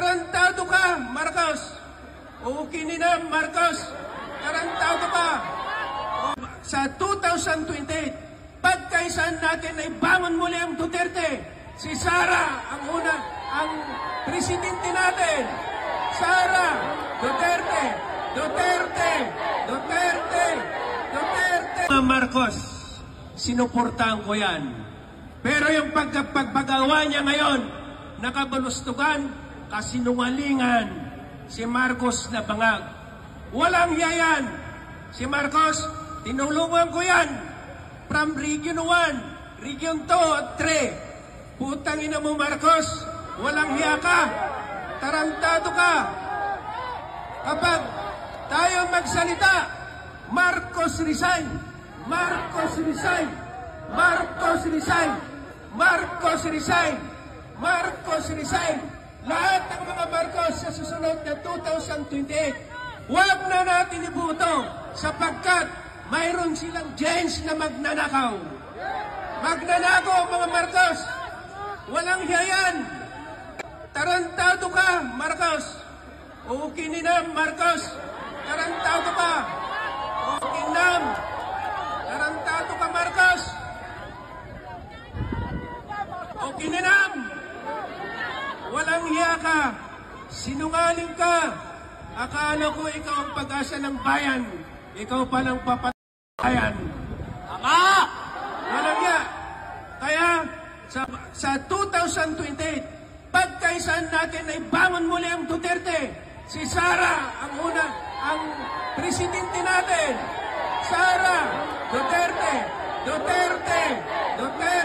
Tarantado ka, Marcos. Ukinina, Marcos. Tarantado ka. Sa 2028, pagkaisan natin ay bangon muli ang Duterte. Si Sara ang presidente natin. Sara, Duterte, Duterte, Duterte, Duterte. Marcos, sinuportahan ko yan. Pero yung pagpagawa niya ngayon, nakabulustugan, kasinungalingan, si Marcos na bangag. Walang yayan. Si Marcos, tinulungan ko yan. From Region 1, Region 2 at 3. Putang ina mo, Marcos. Walang hiya ka. Tarantado ka. Kapag tayo magsalita, Marcos resign. Marcos resign. Marcos resign. Marcos resign. Marcos resign. Lahat ng mga Marcos sa susunod na 2028, huwag na natin ibuto sapagkat mayroon silang gens na magnanakaw. Magnanakaw mga Marcos. Walang hiyan. Tarantado ka, Marcos. Ukinina, Marcos. Tarantado ka. Ukinam. Tarantado ka, Marcos. Ukininam. Walang hiya ka. Sinungaling ka. Akala ko ikaw ang pag-asa ng bayan. Ikaw palang papatayan. Tama! Walang hiya. Kaya sa 2028, pagkaisan natin ay bangon muli ang Duterte. Si Sara ang presidente natin. Sara, Duterte, Duterte, Duterte.